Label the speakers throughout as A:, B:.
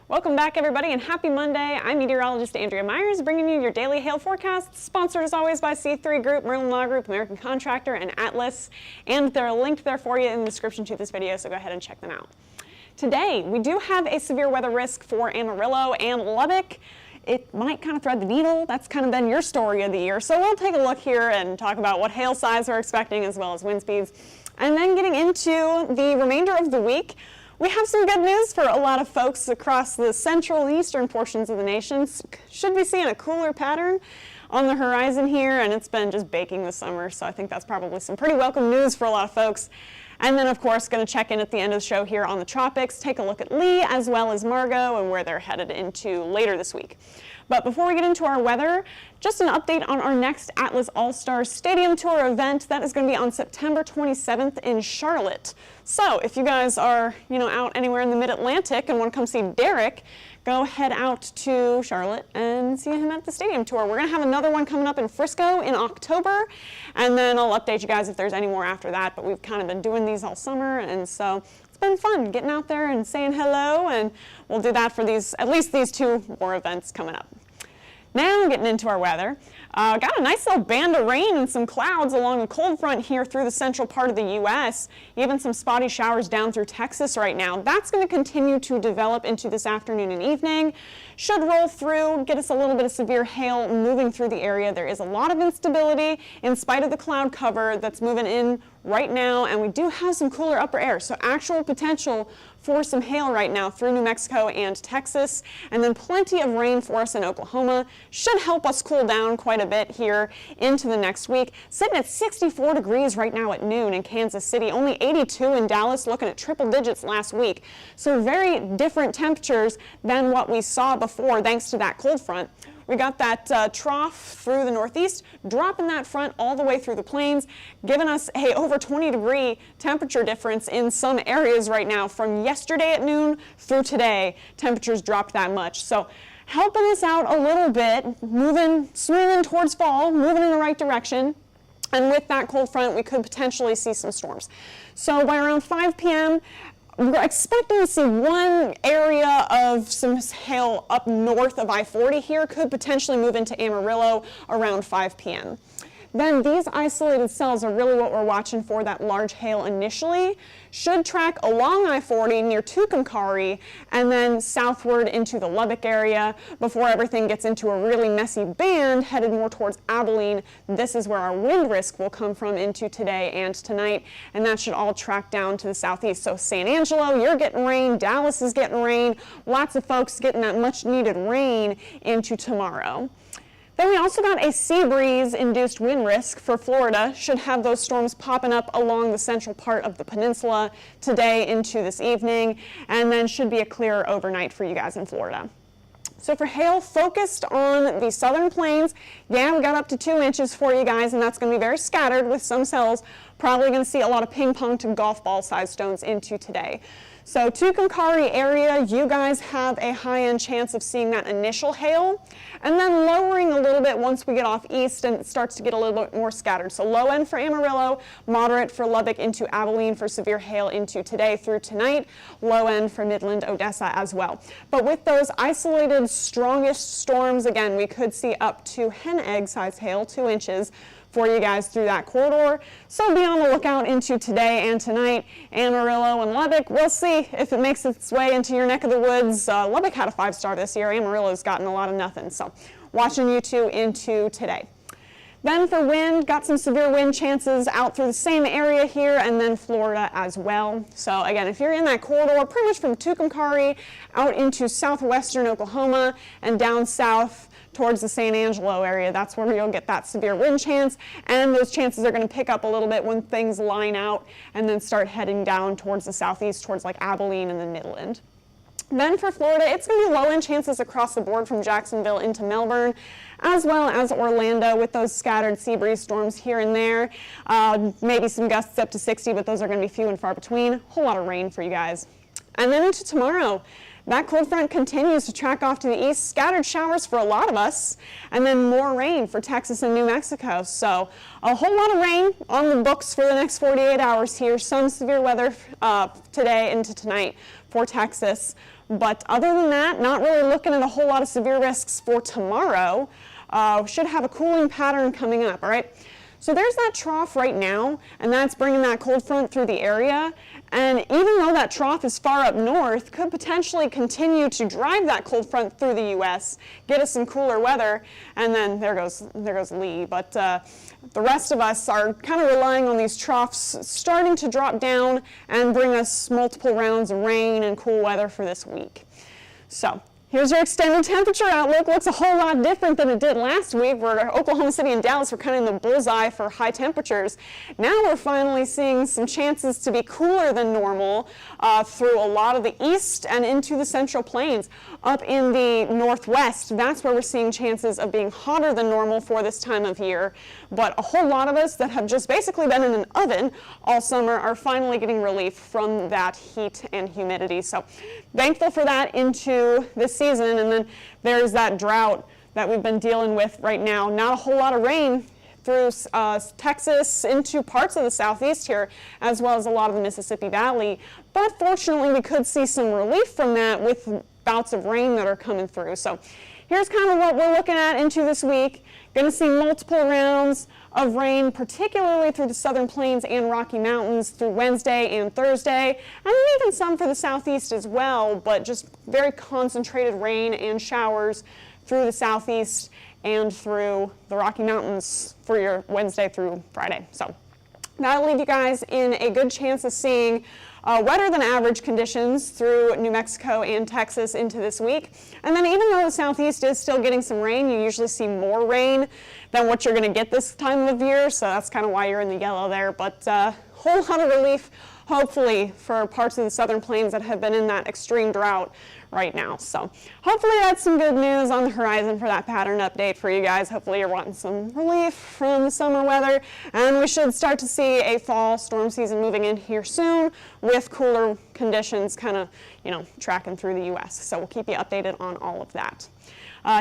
A: Welcome back, everybody, and happy Monday. I'm meteorologist Andrea Myers, bringing you your daily hail forecast, sponsored as always by C3 Group, Merlin Law Group, American Contractor, and Atlas. And they're linked there for you in the description to this video, so go ahead and check them out. Today, we do have a severe weather risk for Amarillo and Lubbock. It might kind of thread the needle. That's kind of been your story of the year. So we'll take a look here and talk about what hail size we're expecting as well as wind speeds. And then getting into the remainder of the week, we have some good news for a lot of folks across the central and eastern portions of the nation. Should be seeing a cooler pattern on the horizon here, and it's been just baking this summer, so I think that's probably some pretty welcome news for a lot of folks. And then, of course, going to check in at the end of the show here on the tropics, take a look at Lee as well as Margot and where they're headed into later this week. But before we get into our weather, just an update on our next Atlas All-Star Stadium Tour event. That is going to be on September 27th in Charlotte. So if you guys are, out anywhere in the Mid-Atlantic and want to come see Derek, go head out to Charlotte and see him at the Stadium Tour. We're going to have another one coming up in Frisco in October, and then I'll update you guys if there's any more after that. But we've kind of been doing these all summer, and so it's been fun getting out there and saying hello, and we'll do that for at least these two more events coming up. Now getting into our weather. Got a nice little band of rain and some clouds along the cold front here through the central part of the U.S. Even some spotty showers down through Texas right now. That's going to continue to develop into this afternoon and evening. Should roll through, get us a little bit of severe hail moving through the area. There is a lot of instability in spite of the cloud cover that's moving in right now, and we do have some cooler upper air, so actual potential for some hail right now through New Mexico and Texas, and then plenty of rain for us in Oklahoma. Should help us cool down quite a bit here into the next week. Sitting at 64 degrees right now at noon in Kansas City, only 82 in Dallas, looking at triple digits last week. So very different temperatures than what we saw before thanks to that cold front. We got that trough through the northeast, dropping that front all the way through the plains, giving us a over 20-degree temperature difference in some areas right now. From yesterday at noon through today, temperatures dropped that much. So helping us out a little bit, swinging towards fall, moving in the right direction. And with that cold front, we could potentially see some storms. So by around 5 p.m., we're expecting to see one area of some hail up north of I-40 here, could potentially move into Amarillo around 5 p.m. Then these isolated cells are really what we're watching for, that large hail initially. Should track along I-40 near Tucumcari and then southward into the Lubbock area before everything gets into a really messy band headed more towards Abilene. This is where our wind risk will come from into today and tonight, and that should all track down to the southeast. So San Angelo, you're getting rain, Dallas is getting rain, lots of folks getting that much needed rain into tomorrow. Then we also got a sea breeze induced wind risk for Florida. Should have those storms popping up along the central part of the peninsula today into this evening, and then should be a clearer overnight for you guys in Florida. So for hail focused on the southern plains, yeah, we got up to 2 inches for you guys, and that's going to be very scattered with some cells. Probably going to see a lot of ping pong to golf ball size stones into today. So Tucumcari area, you guys have a high-end chance of seeing that initial hail, and then lowering a little bit once we get off east and it starts to get a little bit more scattered. So low end for Amarillo, moderate for Lubbock into Abilene for severe hail into today through tonight, low end for Midland, Odessa as well. But with those isolated strongest storms, again, we could see up to hen egg size hail, 2 inches, for you guys through that corridor. So be on the lookout into today and tonight. Amarillo and Lubbock, we'll see if it makes its way into your neck of the woods. Lubbock had a 5-star this year. Amarillo's gotten a lot of nothing. So watching you two into today. Then for wind, got some severe wind chances out through the same area here, and then Florida as well. So again, if you're in that corridor, pretty much from Tucumcari out into southwestern Oklahoma and down south towards the San Angelo area. That's where you'll get that severe wind chance, and those chances are going to pick up a little bit when things line out and then start heading down towards the southeast, towards like Abilene and the Midland. Then for Florida, it's going to be low wind chances across the board from Jacksonville into Melbourne, as well as Orlando, with those scattered sea breeze storms here and there. Maybe some gusts up to 60, but those are going to be few and far between. A whole lot of rain for you guys. And then into tomorrow, that cold front continues to track off to the east. Scattered showers for a lot of us, and then more rain for Texas and New Mexico. So a whole lot of rain on the books for the next 48 hours here. Some severe weather today into tonight for Texas. But other than that, not really looking at a whole lot of severe risks for tomorrow. Should have a cooling pattern coming up, all right? So there's that trough right now, and that's bringing that cold front through the area. And even though that trough is far up north, could potentially continue to drive that cold front through the U.S., get us some cooler weather, and then there goes Lee. But the rest of us are kind of relying on these troughs starting to drop down and bring us multiple rounds of rain and cool weather for this week. So here's your extended temperature outlook. Looks a whole lot different than it did last week, where Oklahoma City and Dallas were kind of in the bullseye for high temperatures. Now we're finally seeing some chances to be cooler than normal through a lot of the east and into the central plains. Up in the northwest, that's where we're seeing chances of being hotter than normal for this time of year. But a whole lot of us that have just basically been in an oven all summer are finally getting relief from that heat and humidity. So thankful for that into this season. And then there's that drought that we've been dealing with right now. Not a whole lot of rain through Texas into parts of the southeast here, as well as a lot of the Mississippi Valley. But fortunately, we could see some relief from that with bouts of rain that are coming through. So here's kind of what we're looking at into this week. Going to see multiple rounds of rain, particularly through the southern plains and Rocky Mountains through Wednesday and Thursday, and then even some for the southeast as well, but just very concentrated rain and showers through the southeast and through the Rocky Mountains for your Wednesday through Friday. So that'll leave you guys in a good chance of seeing wetter than average conditions through New Mexico and Texas into this week. And then even though the southeast is still getting some rain, you usually see more rain than what you're going to get this time of year. So that's kind of why you're in the yellow there. But whole lot of relief, hopefully, for parts of the southern plains that have been in that extreme drought right now. So hopefully that's some good news on the horizon for that pattern update for you guys. Hopefully you're wanting some relief from the summer weather, and we should start to see a fall storm season moving in here soon with cooler conditions kind of, tracking through the U.S. So we'll keep you updated on all of that.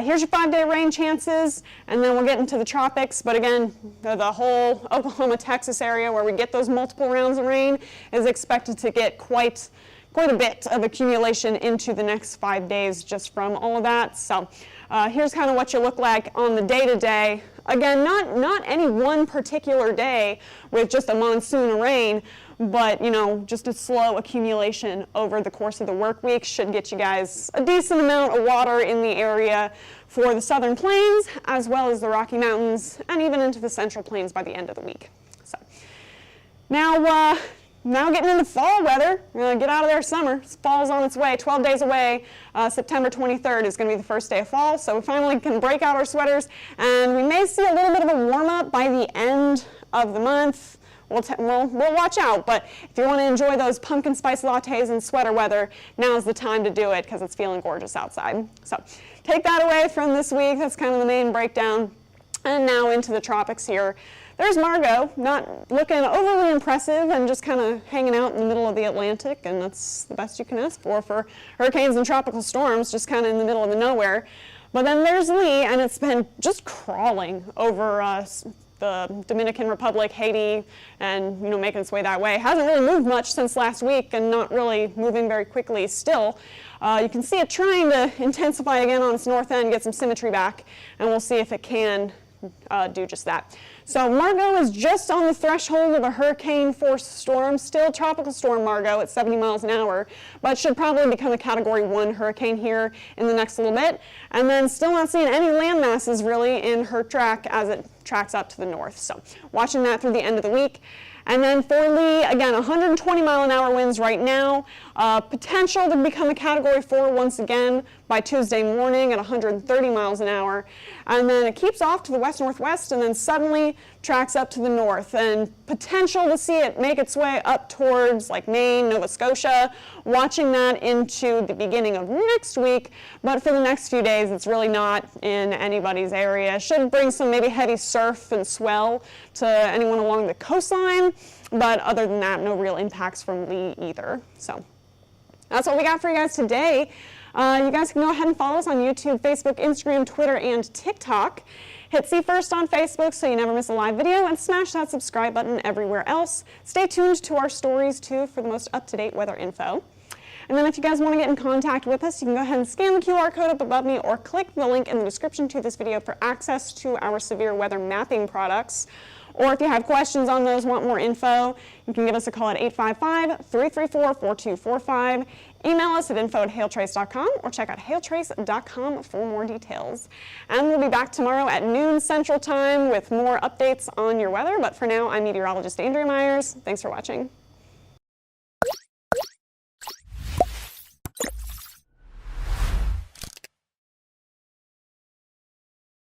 A: Here's your 5-day rain chances, and then we'll get into the tropics. But again, the whole Oklahoma, Texas area where we get those multiple rounds of rain is expected to get quite a bit of accumulation into the next 5 days just from all of that. So here's kind of what you look like on the day-to-day. Again, not any one particular day with just a monsoon of rain, but just a slow accumulation over the course of the work week should get you guys a decent amount of water in the area for the southern plains, as well as the Rocky Mountains, and even into the central plains by the end of the week. So now getting into fall weather, get out of there summer. Fall's on its way, 12 days away. September 23rd is going to be the first day of fall, so we finally can break out our sweaters, and we may see a little bit of a warm-up by the end of the month. We'll watch out, but if you want to enjoy those pumpkin spice lattes and sweater weather, now's the time to do it because it's feeling gorgeous outside. So take that away from this week. That's kind of the main breakdown. And now into the tropics here. There's Margot, not looking overly impressive and just kind of hanging out in the middle of the Atlantic, and that's the best you can ask for hurricanes and tropical storms, just kind of in the middle of the nowhere. But then there's Lee, and it's been just crawling over the Dominican Republic, Haiti, and making its way that way. Hasn't really moved much since last week, and not really moving very quickly still. You can see it trying to intensify again on its north end, get some symmetry back, and we'll see if it can do just that. So Margot is just on the threshold of a hurricane-force storm, still tropical storm Margot at 70 miles an hour, but should probably become a Category 1 hurricane here in the next little bit. And then still not seeing any land masses really in her track as it tracks up to the north. So watching that through the end of the week. And then for Lee, again, 120-mile-an-hour winds right now. Potential to become a Category 4 once again by Tuesday morning at 130 miles an hour. And then it keeps off to the west-northwest and then suddenly tracks up to the north. And potential to see it make its way up towards like Maine, Nova Scotia, watching that into the beginning of next week. But for the next few days, it's really not in anybody's area. Should bring some maybe heavy surf and swell to anyone along the coastline. But other than that, no real impacts from Lee either. So that's what we got for you guys today. You guys can go ahead and follow us on YouTube, Facebook, Instagram, Twitter, and TikTok. Hit See First on Facebook so you never miss a live video, and smash that subscribe button everywhere else. Stay tuned to our stories, too, for the most up-to-date weather info. And then if you guys want to get in contact with us, you can go ahead and scan the QR code up above me or click the link in the description to this video for access to our severe weather mapping products. Or if you have questions on those, want more info, you can give us a call at 855-334-4245. Email us at info@hailtrace.com or check out hailtrace.com for more details. And we'll be back tomorrow at noon Central Time with more updates on your weather. But for now, I'm meteorologist Andrea Myers. Thanks for watching.